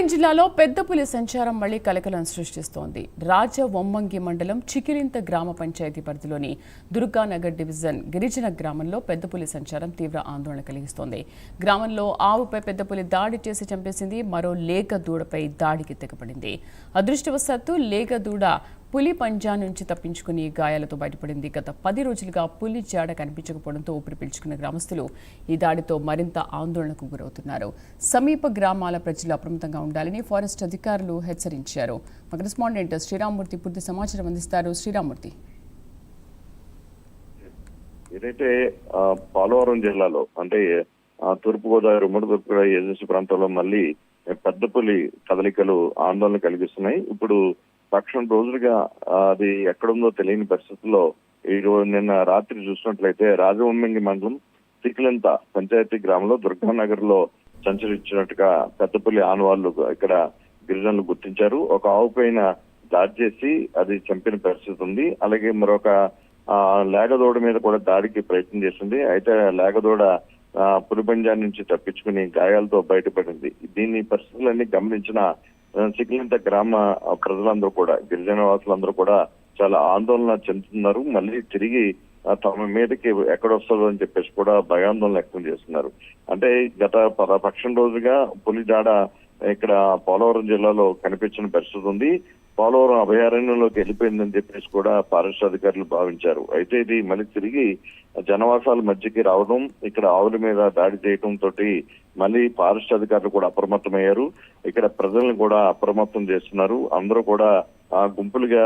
కొమరంభీం జిల్లాలో పెద్ద పులి సంచారం మళ్లీ కలకలం సృష్టిస్తోంది. రాజవొమ్మంగి మండలం చికిలింత గ్రామ పంచాయతీ పరిధిలోని దుర్గానగర్ డివిజన్ గిరిజన గ్రామంలో పెద్ద పులి సంచారం తీవ్ర ఆందోళన కలిగిస్తోంది. గ్రామంలో ఆవుపై పెద్ద పులి దాడి చేసి చంపేసింది. మరో లేగ దూడపై దాడికి తెగపడింది. అదృష్టవశాత్తు లేగ దూడ పులి పంజా నుంచి తప్పించుకుని గాయాలతో బయటపడింది. గత 10 రోజులుగా పులి జాడ కనిపించకపోవడంతో ఊపిరి పీల్చుకున్న గ్రామస్తులు ఈ దాడితో మరింత ఆందోళనకు గురవుతున్నారు. సమీప గ్రామాల ప్రజలు అప్రమత్తంగా ఉండాలని ఫారెస్ట్ అధికారులు హెచ్చరించారు. మా కరెస్పాండెంట్ శ్రీరామ్మూర్తి పూర్తి సమాచారం అందిస్తారు. శ్రీరామ్మూర్తి, ఏదైతే పోలవరం జిల్లాలో అంటే తూర్పుగోదావరి ఉమ్మడి తూర్పుగోదావరి ఏజెన్సీ ప్రాంతంలో మళ్ళీ పెద్ద పులి కదలికలు ఆందోళన కలిగిస్తున్నాయి. ఇప్పుడు పక్షం రోజులుగా అది ఎక్కడుందో తెలియని పరిస్థితుల్లో ఈ రోజు నిన్న రాత్రి చూసినట్లయితే రాజవొమ్మంగి మండలం చికిలింత పంచాయతీ గ్రామంలో దుర్గానగర్ లో సంచరించినట్టుగా పెద్ద పులి ఆనవాళ్లు ఇక్కడ గిరిజనులు గుర్తించారు. ఒక ఆవు పైన దాడి చేసి అది చంపిన పరిస్థితి ఉంది. అలాగే మరొక లేగదోడ మీద కూడా దాడికి ప్రయత్నం చేసింది. అయితే లేగదోడ పులిబంజా నుంచి తప్పించుకుని గాయాలతో బయటపడింది. దీని పరిస్థితులన్నీ గమనించిన చికిలింత గ్రామ ప్రజలందరూ కూడా గిరిజన వాసులందరూ కూడా చాలా ఆందోళన చెందుతున్నారు. మళ్ళీ తిరిగి తమ మీదకి ఎక్కడొస్తుందో అని చెప్పేసి కూడా భయాందోళన వ్యక్తం చేస్తున్నారు. అంటే గత పక్షం రోజుగా పులి జాడ ఇక్కడ పోలవరం జిల్లాలో కనిపించిన పరిస్థితి ఉంది. పోలవరం అభయారణ్యంలోకి వెళ్ళిపోయిందని చెప్పేసి కూడా ఫారెస్ట్ అధికారులు భావించారు. అయితే ఇది మళ్ళీ తిరిగి జనవాసాల మధ్యకి రావడం, ఇక్కడ ఆవుల మీద దాడి చేయడం తోటి మళ్ళీ ఫారెస్ట్ అధికారులు కూడా అప్రమత్తమయ్యారు. ఇక్కడ ప్రజలను కూడా అప్రమత్తం చేస్తున్నారు. అందరూ కూడా గుంపులుగా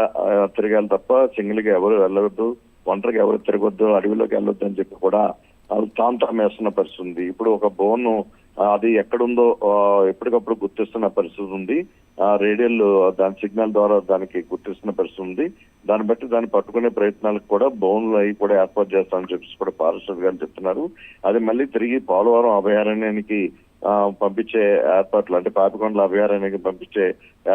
తిరగాలి తప్ప సింగిల్ గా ఎవరు వెళ్ళవద్దు, ఒంటరిగా ఎవరు తిరగొద్దు, అడవిలోకి వెళ్ళొద్దు అని చెప్పి కూడా తాంతాం వేస్తున్న పరిస్థితి ఉంది. ఇప్పుడు ఒక బోన్ అది ఎక్కడుందో ఎప్పటికప్పుడు గుర్తిస్తున్న పరిస్థితి ఉంది. రేడియోలు దాని సిగ్నల్ ద్వారా దానికి గుర్తిస్తున్న పరిస్థితి ఉంది. దాన్ని బట్టి దాన్ని పట్టుకునే ప్రయత్నాలకు కూడా బోన్లు అవి కూడా ఏర్పాటు చేస్తామని చెప్పేసి కూడా ఫారెస్ట్ అధికారులు చెప్తున్నారు. అది మళ్ళీ తిరిగి పోలవరం అభయారణ్యానికి పంపించే ఏర్పాట్లు అంటే పాపికొండల అభయారణ్యానికి పంపించే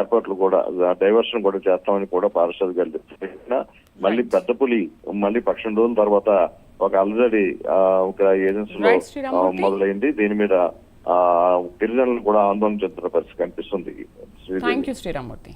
ఏర్పాట్లు కూడా డైవర్షన్ కూడా చేస్తామని కూడా ఫారెస్ట్ అధికారులు చెప్తున్నారు. మళ్ళీ పెద్ద పులి మళ్ళీ పక్షం రోజుల తర్వాత ఒక అలజడి ఒక ఏజెన్సీలో మొదలైంది. దీని మీద గిరిజనులు కూడా ఆందోళన చెందుతున్న పరిస్థితి కనిపిస్తుంది. థాంక్యూ శ్రీరామ్మూర్తి.